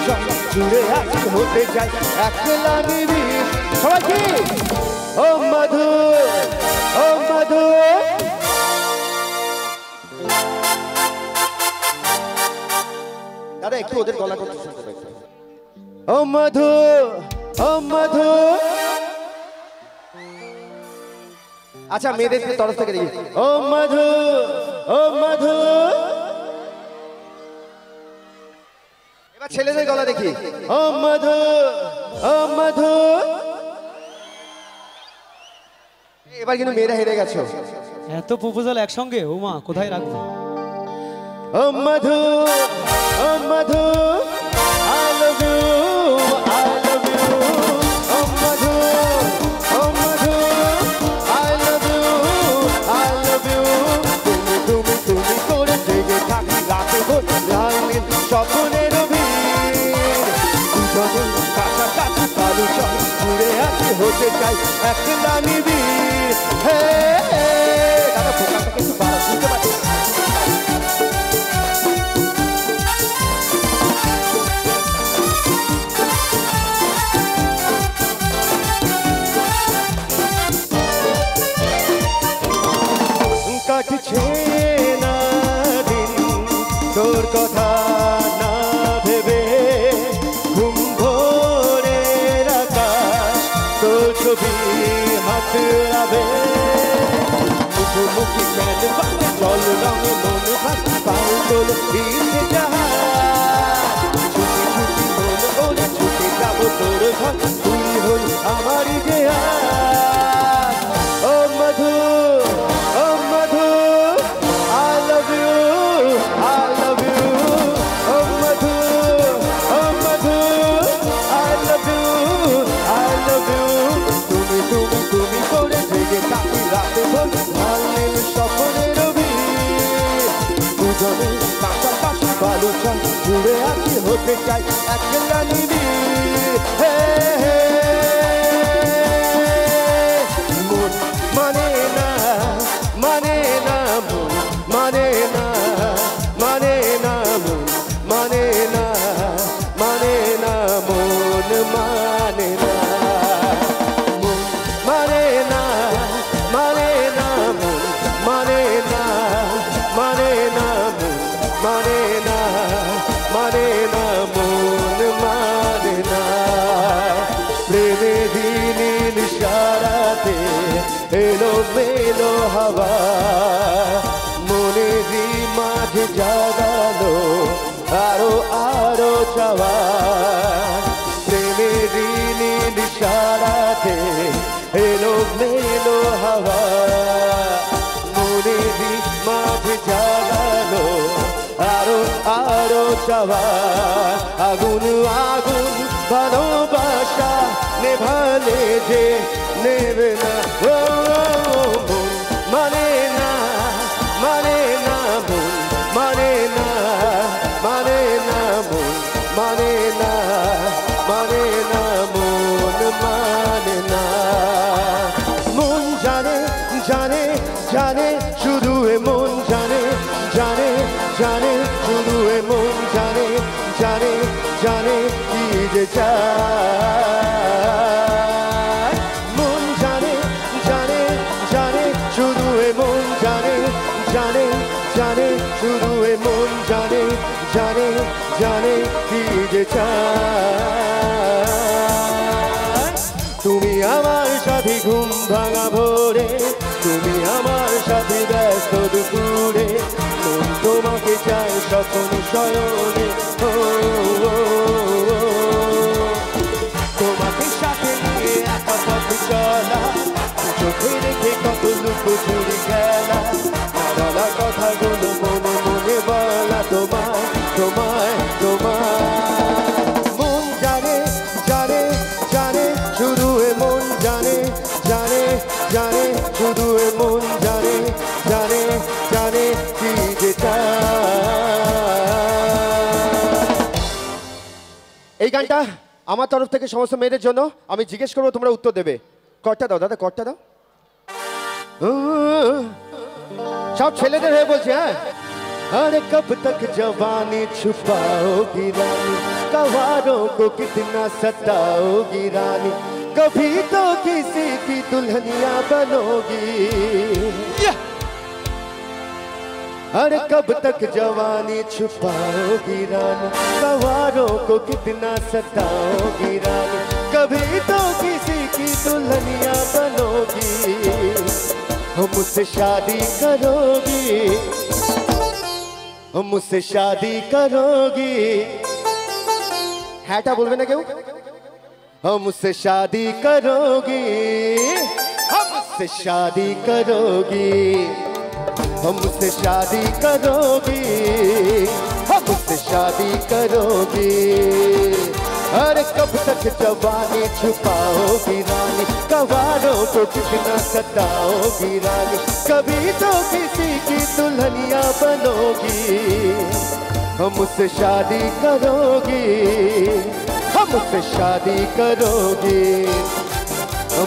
চাই জুড়ে আছি হতে চাই একলা নিবিড় সবাই কি ও মধু ও মধু দাদা একটু ওদের গলা করতে শুনতে পাই ও মধু ও মধু আচ্ছা মেয়েদের তরফ থেকে দেখি ও মধু ও মধু এবার ছেলেদের গলা দেখি ও মধু ও মধু এবার কিন্তু মেয়েরা হেরে গেছো এত প্রপোজাল একসঙ্গে ও মা কোথায় রাখবো ও মধু ও মধু I love you I love you O Madhu O Madhu I love you I love you তুমি তুমি তুমি করে জেগে থাকি রাতে ভোর লাল নীল স্বপ্নের ভিড় দুজনে কাছাকাছি কালু চল ঘুরে আসি হতে চাই একলা নিবিড় হে দাদা ফোকাসটাকে একটু বাড়া শুনতে পাচ্ছি কাটছে না দিন তোর কথা না ভেবে ঘুম ভোরের আকাশ তোর ছবি হাতড়াবে মুখোমুখি ম্যাচ জল রঙে মন ভাত পাল তোল দিতে জাহাজ ছুটি ছুটি মন ওরে ছুটে যাবো তোর ঘর তুই হই আমারই যে ও মধু ও মধু I love you I love you O Madhu O Madhu I love you I love you তুমি তুমি তুমি করে জেগে থাকি রাতে ভোর লাল নীল স্বপ্নের ভিড় দুজনে কাছাকাছি বালু চাই ঘুরে আসি হতে চাই একলা নিবিড় হে হে মন মানে না মানে না মন মানে না মানে না মন মানে না মানে না মন মানে না মন মানে না মানে না মন মানে না মানে না মন মানে না মানে না মন মানে না প্রেমে দিন ইশারাতে এলো মেলো হাওয়া মনে দি মাঝে জাগালো আরো আরো চাওয়া প্রেমে দিন ইশারাতে এলো মেলো হাওয়া মনে দি মাঝে জাগালো আরো আরো চাওয়া আগুন আগুন ভালোবাসা নেভালে যে নেবে না মন মানে না মানে না মন মানে না মানে না মন মানে না মানে না মন মানে না মন জানে জানে জানে শুধু এ মন জানে জানে জানে শুধু এ মন জানে জানে জানে কি যে চায় মন জানে জানে জানে শুধু এ মন জানে জানে জানে শুধু এ মন জানে জানে জানে কি যে চায় তুমি আমার সাথে ঘুম ভাঙা ভোরে তুমি আমার সাথে ব্যস্ত দুপুরে মন তোমাকে চাই স্বপ্ন শয়নে তোমাকে সাথে নিয়ে একা পথ চলা চোখে রেখে কত লুকোচুরি খেলা বলা কথাগুলো মনে মনে বলা তোমায় তোমায় তোমায় মন জানে জানে জানে শুধু এ মন জানে জানে জানে শুধু এ মন জানে জানে জানে কি যে এই গানটা আমার তরফ থেকে সমস্ত মেয়েদের জন্য আমি জিজ্ঞেস করবো তোমরা উত্তর দেবে কর্তা দাও দাদা কর্তা দাও সব ছেলেদের হয়ে বলছি হ্যাঁ अरे कब तक जवानी छुपाओगी रानी, कवारों को कितना सताओगी रानी, कभी तो किसी की दुल्हनिया बनोगी। अरे कब तक जवानी छुपाओगी रानी, कवारों को कितना सताओगी रानी, कभी तो किसी की दुल्हनिया बनोगी। मुझसे शादी करोगी, मुझसे शादी करोगी। हैटा बोलवे ना क्यों? मुझसे शादी करोगी, मुझसे शादी करोगी, मुझसे शादी करोगी, मुझसे शादी करोगी। अरे कब तक जवानी छुपाओगी रानी, कवारों को कितना सताओगी रानी, कभी तो किसी की दुल्हनिया बनोगी। मुझसे शादी करोगी, मुझसे शादी करोगी,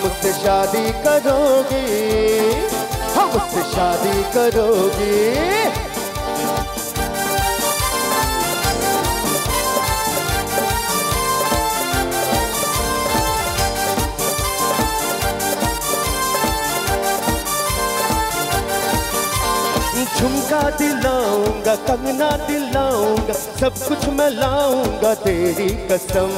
मुझसे शादी करोगी, मुझसे शादी करोगी। झुमका दिलाऊंगा, कंगना दिलाऊंगा, सब कुछ मैं लाऊंगा तेरी कसम।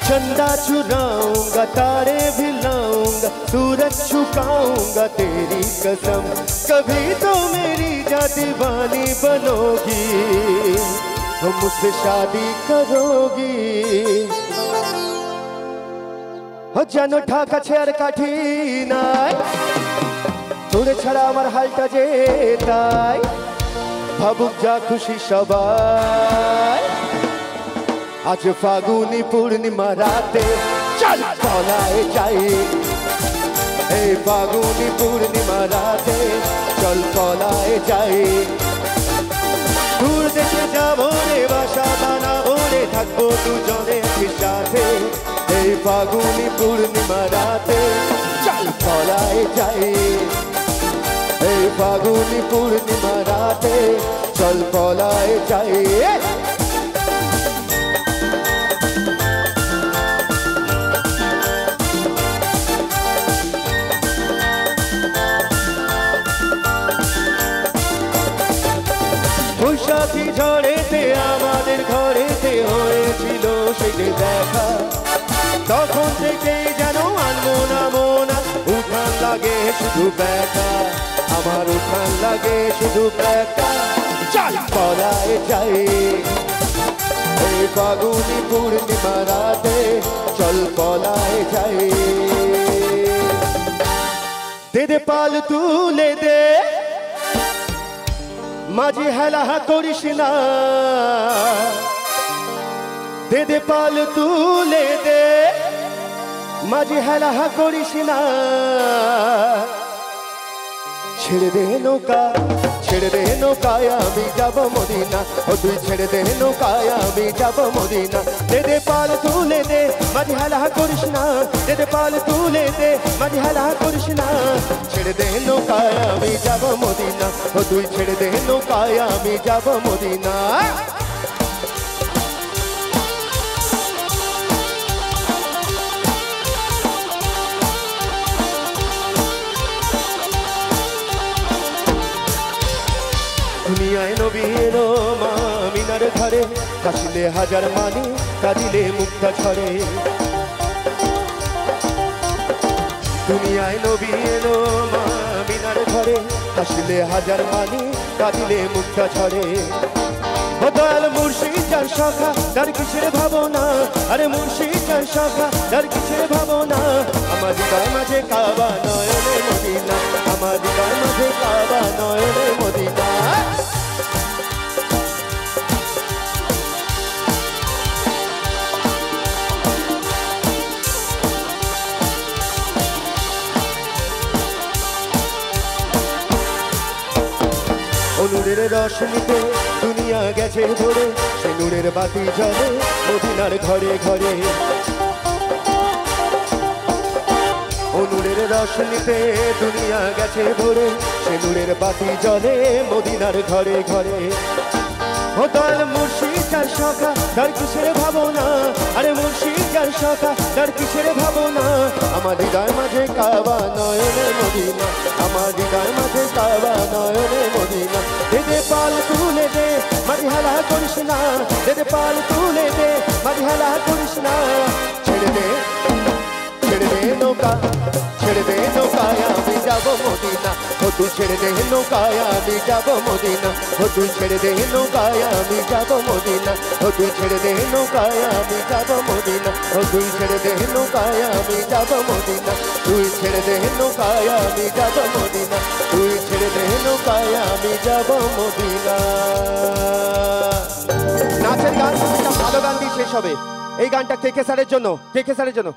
चंदा चुराऊंगा, तारे भी लाऊंगा, सूरज झुकाऊंगा तेरी कसम। कभी तो मेरी जा दीवानी बनोगी, मुझसे शादी करोगी। যেন ঢাকা ছেড়ে কাঠি নাই, তোরে ছাড়া আমার হালটা যে তাই, ভাবুক যা খুশি সবাই। আজ ফাগুনি পূর্ণিমা রাতে চল পলায় যাই, এই ফাগুনি পূর্ণিমা রাতে চল পলায় যাই। দূর দেশে যাবো রে, বাসা বানাবো রে, থাকবো দুজনে একসাথে, এই ফাগুনি পূর্ণিমা রাতে চল পলায় যাই, এই ফাগুনি পূর্ণিমা রাতে চল পলায় যাই। বৈশাখী ঝড়েতে আমাদের ঘরেতে হয়েছিল সেটা দেখা, তখন থেকে যেন আনবো না মোনা, উঠান লাগে শুধু ব্যাটা, আমার উঠান লাগে শুধু ব্যাটা। চল পলায় যাই, এই ফাগুনি পূর্ণিমা রাতে চল পলায় যাই। দে দে পাল তুলে দে, মাঝি হেলা করিস না, দে দে পাল তুলে দে, মাঝি হেলা করিস না। ছেড়ে দে নৌকা, ছেড়ে দে নৌকায় আমি যাব মদিনা, ও তুই ছেড়ে দে নৌকায় আমি যাব মদিনা। দে দে পাল তুলে দে, মাঝি হেলা করিস না, দে দে পাল তুলে দে, মাঝি হেলা করিস না। ছেড়ে দে নৌকায় আমি যাব মদিনা, ও তুই ছেড়ে দে নৌকায় আমি যাব মদিনা। দুনিয়ায় নবী এলো মা মিনার ঘরে, কাশিলে হাজার মানি, কাঁদিলে মুক্তা ঝরে। দুনিয়ায় নবী এলো মা মিনার ঘরে, কাশিলে হাজার মানি, কাঁদিলে মুক্তা ঝরে। ও দয়াল মুর্শিদ যার শাখা, তার কিসের ভাবনা, আরে মুর্শিদ যার শাখা, তার কিসের ভাবনা। আমার হৃদয় মাঝে কাবা নয়নে মদিনা, আমার হৃদয় মাঝে কাবা নয়নে মদিনা। নূরের রশ্মিতে দুনিয়া গেছে ধরে, সে নূরের বাতি জ্বলে মদিনার ঘরে ঘরে। ও ও নূরের রশনিতে দুনিয়া গেছে ভরে, সে নূরের বাতি জ্বলে মদিনার ঘরে ঘরে। ও দয়াল মুর্শিদ যার সখা তার কিসের ভাবনা, আরে মুর্শিদ যার সখা তার কিসের ভাবনা। আমার হৃদয় মাঝে কাবা নয়নে মদিনা, আমার হৃদয় মাঝে কাবা নয়নে মদিনা। দে দে পাল তুলে দে মাঝে হেলা করিস না, দে দে পাল তুলে দে মাঝে হেলা করিস না। ছেড়ে দে নৌকা, ছেড়ে দে নৌকায় আমি যাবো মদিনা। ও তুই ছেড়ে দে নৌকায় আমি যাবো মদিনা, ও তুই ছেড়ে দে নৌকায় আমি যাবো মদিনা, ও তুই ছেড়ে দে নৌকায় আমি যাবো মদিনা, ও তুই ছেড়ে দে নৌকায় আমি যাবো মদিনা, তুই ছেড়ে দে নৌকায় আমি যাবো মদিনা, তুই ছেড়ে দে নৌকায় আমি যাবো মদিনা। নাচের গান, ভালো গান দিয়ে শেষ হবে। এই গানটা কে কে স্যারের জন্য, কে কে স্যারের জন্য।